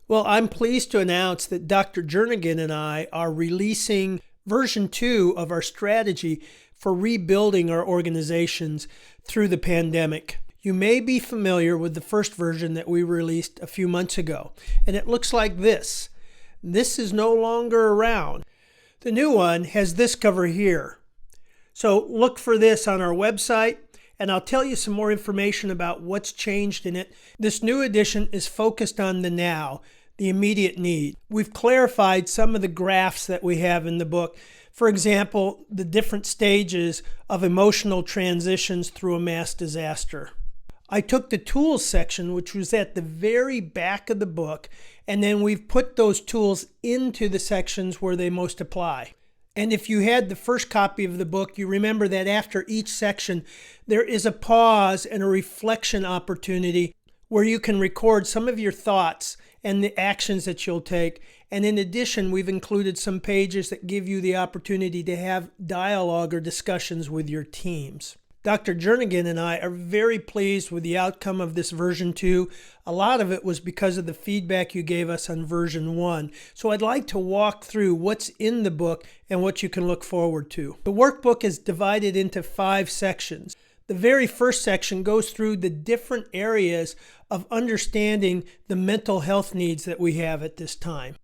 Well, I'm pleased to announce that Dr. Jernigan and I are releasing version 2 of our strategy for rebuilding our organizations through the pandemic. You may be familiar with the first version that we released a few months ago, and it looks like this. This is no longer around. The new one has this cover here. So look for this on our website, and I'll tell you some more information about what's changed in it. This new edition is focused on the now, the immediate need. We've clarified some of the graphs that we have in the book. For example, the different stages of emotional transitions through a mass disaster. I took the tools section, which was at the very back of the book, and then we've put those tools into the sections where they most apply. And if you had the first copy of the book, you remember that after each section, there is a pause and a reflection opportunity where you can record some of your thoughts and the actions that you'll take. And in addition, we've included some pages that give you the opportunity to have dialogue or discussions with your teams. Dr. Jernigan and I are very pleased with the outcome of this version 2. A lot of it was because of the feedback you gave us on version 1. So I'd like to walk through what's in the book and what you can look forward to. The workbook is divided into 5 sections. The very first section goes through the different areas of understanding the mental health needs that we have at this time.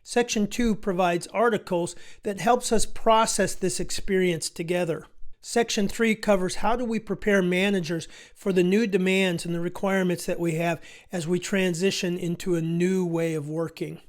Section 2 provides articles that helps us process this experience together. Section 3 covers how do we prepare managers for the new demands and the requirements that we have as we transition into a new way of working.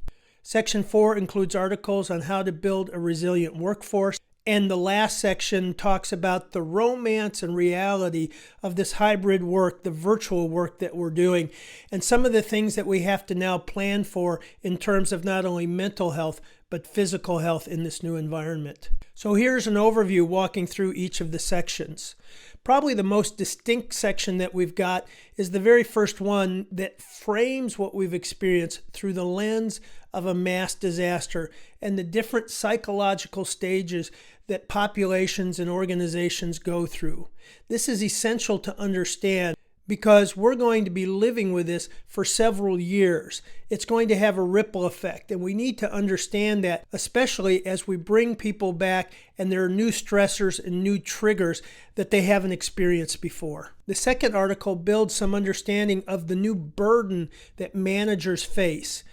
Section 4 includes articles on how to build a resilient workforce. And the last section talks about the romance and reality of this hybrid work, the virtual work that we're doing, and some of the things that we have to now plan for in terms of not only mental health, but physical health in this new environment. So here's an overview walking through each of the sections. Probably the most distinct section that we've got is the very first one that frames what we've experienced through the lens of a mass disaster and the different psychological stages that populations and organizations go through. This is essential to understand because we're going to be living with this for several years. It's going to have a ripple effect, and we need to understand that, especially as we bring people back and there are new stressors and new triggers that they haven't experienced before. The second article builds some understanding of the new burden that managers face.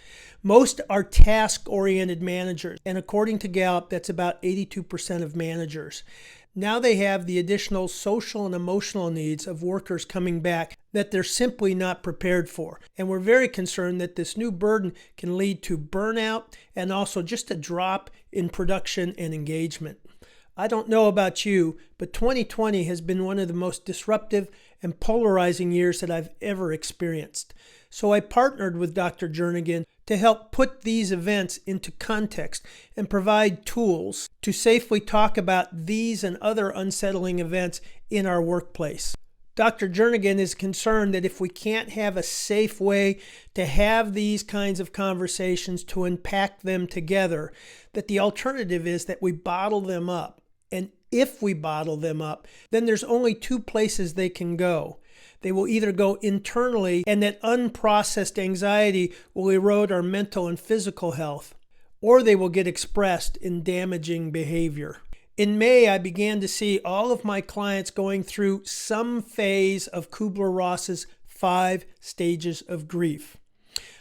Most are task-oriented managers, and according to Gallup, that's about 82% of managers. Now they have the additional social and emotional needs of workers coming back that they're simply not prepared for. And we're very concerned that this new burden can lead to burnout and also just a drop in production and engagement. I don't know about you, but 2020 has been one of the most disruptive and polarizing years that I've ever experienced. So I partnered with Dr. Jernigan to help put these events into context and provide tools to safely talk about these and other unsettling events in our workplace. Dr. Jernigan is concerned that if we can't have a safe way to have these kinds of conversations, to unpack them together, that the alternative is that we bottle them up. And if we bottle them up, then there's only 2 places they can go. They will either go internally, and that unprocessed anxiety will erode our mental and physical health, or they will get expressed in damaging behavior. In May, I began to see all of my clients going through some phase of Kubler-Ross's 5 stages of grief.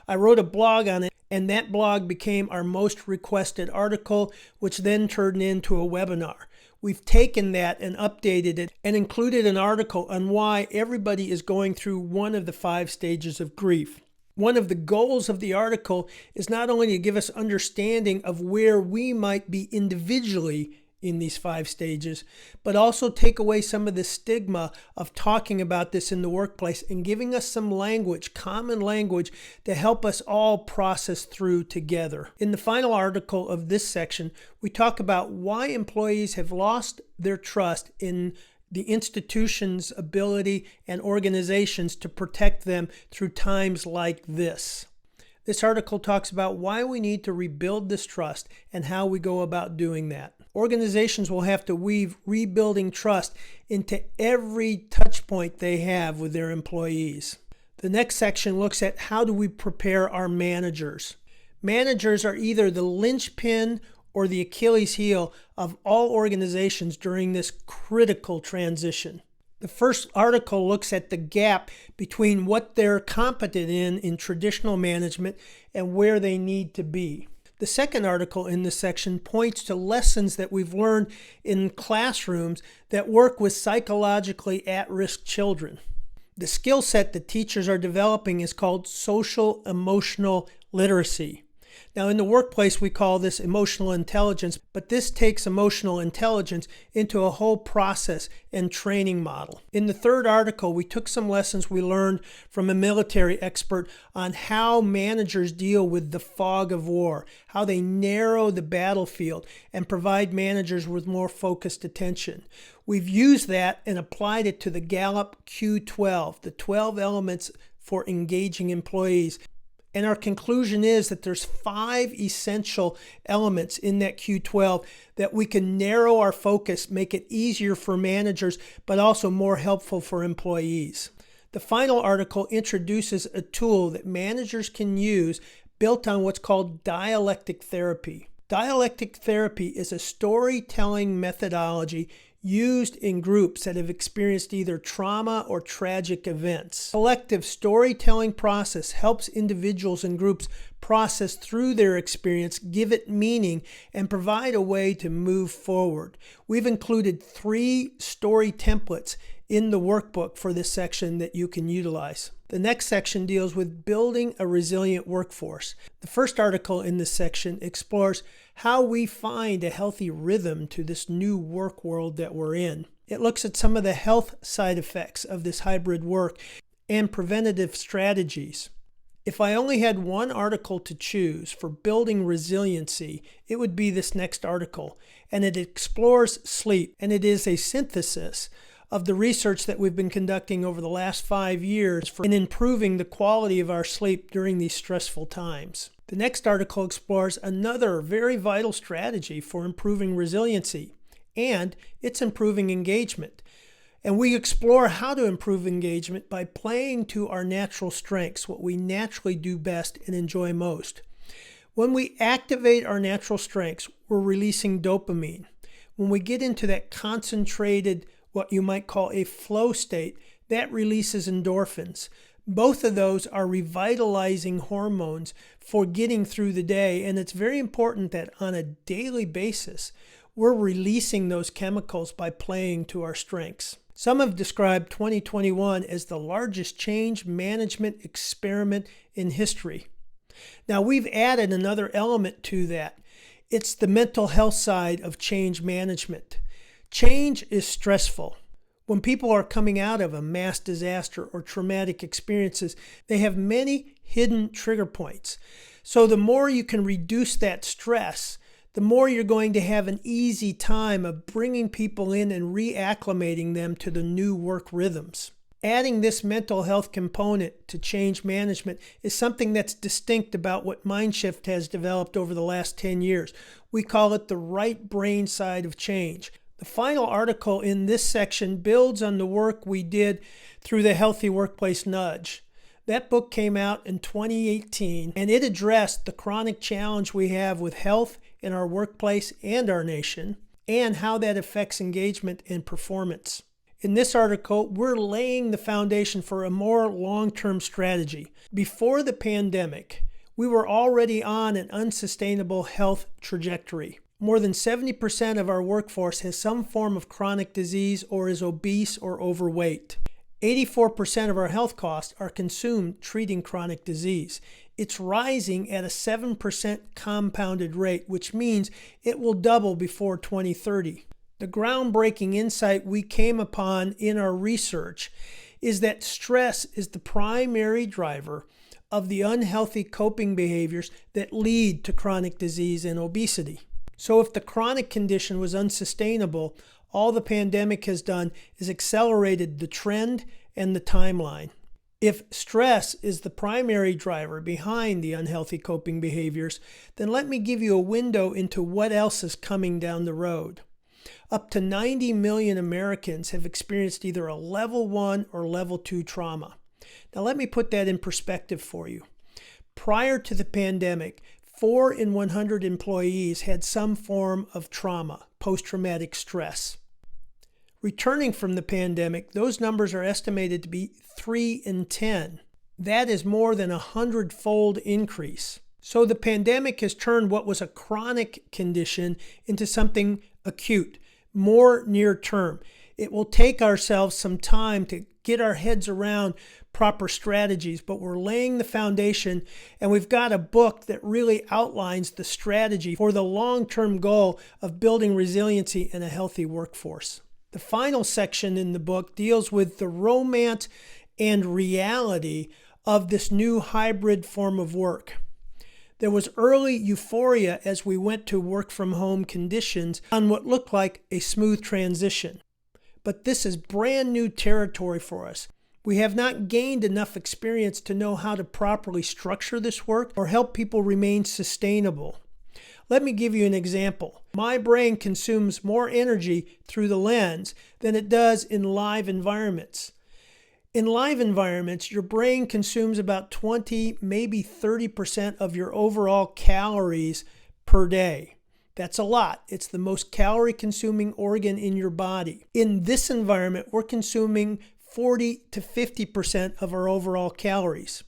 I wrote a blog on it, and that blog became our most requested article, which then turned into a webinar. We've taken that and updated it and included an article on why everybody is going through one of the 5 stages of grief. One of the goals of the article is not only to give us understanding of where we might be individually in these 5 stages, but also take away some of the stigma of talking about this in the workplace and giving us some language, common language, to help us all process through together. In the final article of this section, we talk about why employees have lost their trust in the institution's ability and organizations to protect them through times like this. This article talks about why we need to rebuild this trust and how we go about doing that. Organizations will have to weave rebuilding trust into every touch point they have with their employees. The The next section looks at how do we prepare our managers. Managers are either the linchpin or the Achilles heel of all organizations during this critical transition. The first article looks at the gap between what they're competent in traditional management and where they need to be. The second article in this section points to lessons that we've learned in classrooms that work with psychologically at-risk children. The skill set that teachers are developing is called social emotional literacy. Now, in the workplace, we call this emotional intelligence, but this takes emotional intelligence into a whole process and training model. In the third article, we took some lessons we learned from a military expert on how managers deal with the fog of war, how they narrow the battlefield and provide managers with more focused attention. We've used that and applied it to the Gallup Q12, the 12 elements for engaging employees. And our conclusion is that there's 5 essential elements in that Q12 that we can narrow our focus, make it easier for managers, but also more helpful for employees. The final article introduces a tool that managers can use built on what's called dialectic therapy. Dialectic therapy is a storytelling methodology used in groups that have experienced either trauma or tragic events. Collective storytelling process helps individuals and groups process through their experience, give it meaning, and provide a way to move forward. We've included 3 story templates in the workbook for this section that you can utilize. The next section deals with building a resilient workforce. The first article in this section explores how we find a healthy rhythm to this new work world that we're in. It looks at some of the health side effects of this hybrid work and preventative strategies. If I only had one article to choose for building resiliency, it would be this next article, and it explores sleep, and it is a synthesis of the research that we've been conducting over the last 5 years in improving the quality of our sleep during these stressful times. The next article explores another very vital strategy for improving resiliency, and it's improving engagement. And we explore how to improve engagement by playing to our natural strengths, what we naturally do best and enjoy most. When we activate our natural strengths, we're releasing dopamine. When we get into that concentrated, what you might call a flow state, that releases endorphins. Both of those are revitalizing hormones for getting through the day, and it's very important that on a daily basis, we're releasing those chemicals by playing to our strengths. Some have described 2021 as the largest change management experiment in history. Now, we've added another element to that. It's the mental health side of change management. Change is stressful. When people are coming out of a mass disaster or traumatic experiences, they have many hidden trigger points. So the more you can reduce that stress, the more you're going to have an easy time of bringing people in and reacclimating them to the new work rhythms. Adding this mental health component to change management is something that's distinct about what Mindshift has developed over the last 10 years. We call it the right brain side of change. The final article in this section builds on the work we did through the Healthy Workplace Nudge. That book came out in 2018, and it addressed the chronic challenge we have with health in our workplace and our nation, and how that affects engagement and performance. In this article, we're laying the foundation for a more long-term strategy. Before the pandemic, we were already on an unsustainable health trajectory. More than 70% of our workforce has some form of chronic disease or is obese or overweight. 84% of our health costs are consumed treating chronic disease. It's rising at a 7% compounded rate, which means it will double before 2030. The groundbreaking insight we came upon in our research is that stress is the primary driver of the unhealthy coping behaviors that lead to chronic disease and obesity. So if the chronic condition was unsustainable, all the pandemic has done is accelerated the trend and the timeline. If stress is the primary driver behind the unhealthy coping behaviors, then let me give you a window into what else is coming down the road. Up to 90 million Americans have experienced either a level 1 or level 2 trauma. Now let me put that in perspective for you. Prior to the pandemic, 4 in 100 employees had some form of trauma, post-traumatic stress. Returning from the pandemic, those numbers are estimated to be 3 in 10. That is more than a 100-fold increase. So the pandemic has turned what was a chronic condition into something acute, more near term. It will take ourselves some time to get our heads around proper strategies, but we're laying the foundation, and we've got a book that really outlines the strategy for the long-term goal of building resiliency in a healthy workforce. The final section in the book deals with the romance and reality of this new hybrid form of work. There was early euphoria as we went to work-from-home conditions on what looked like a smooth transition. But this is brand new territory for us. We have not gained enough experience to know how to properly structure this work or help people remain sustainable. Let me give you an example. My brain consumes more energy through the lens than it does in live environments. In live environments, your brain consumes about 20, maybe 30% of your overall calories per day. That's a lot. It's the most calorie-consuming organ in your body. In this environment, we're consuming 40 to 50% of our overall calories.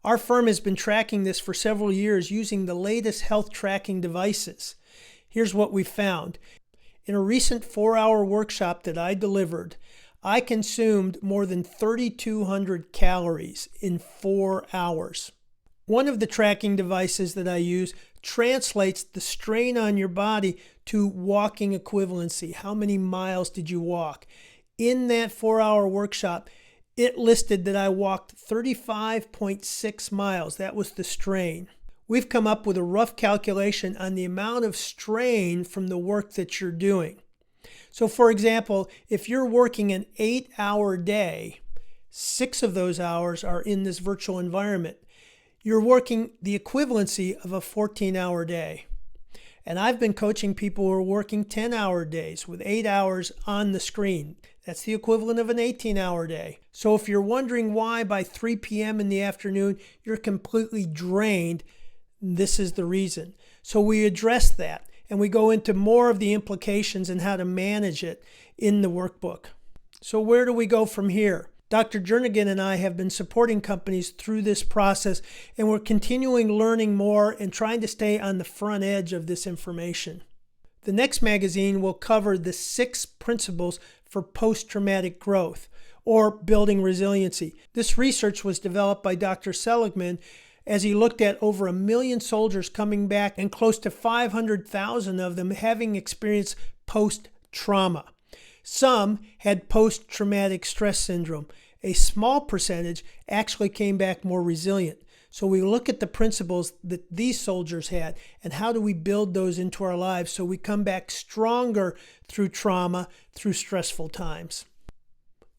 Our firm has been tracking this for several years using the latest health tracking devices. Here's what we found. In a recent 4-hour workshop that I delivered, I consumed more than 3,200 calories in 4 hours. One of the tracking devices that I use translates the strain on your body to walking equivalency. How many miles did you walk? In that 4-hour workshop, it listed that I walked 35.6 miles. That was the strain. We've come up with a rough calculation on the amount of strain from the work that you're doing. So for example, if you're working an 8-hour day, 6 of those hours are in this virtual environment. You're working the equivalency of a 14-hour day. And I've been coaching people who are working 10-hour days with 8 hours on the screen. That's the equivalent of an 18-hour day. So if you're wondering why by 3 p.m. in the afternoon you're completely drained, this is the reason. So we address that, and we go into more of the implications and how to manage it in the workbook. So where do we go from here? Dr. Jernigan and I have been supporting companies through this process, and we're continuing learning more and trying to stay on the front edge of this information. The next magazine will cover the 6 principles for post-traumatic growth, or building resiliency. This research was developed by Dr. Seligman as he looked at over 1 million soldiers coming back and close to 500,000 of them having experienced post-trauma. Some had post-traumatic stress syndrome. A small percentage actually came back more resilient. So we look at the principles that these soldiers had and how do we build those into our lives so we come back stronger through trauma, through stressful times.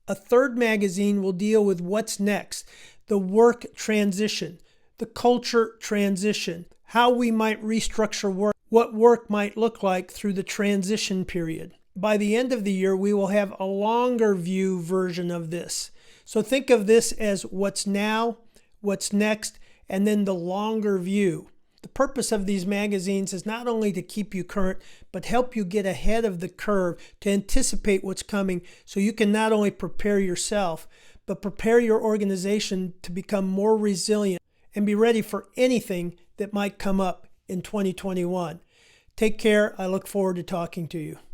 A third magazine will deal with what's next, the work transition, the culture transition, how we might restructure work, what work might look like through the transition period. By the end of the year, we will have a longer view version of this. So think of this as what's now, what's next, and then the longer view. The purpose of these magazines is not only to keep you current, but help you get ahead of the curve to anticipate what's coming so you can not only prepare yourself, but prepare your organization to become more resilient and be ready for anything that might come up in 2021. Take care. I look forward to talking to you.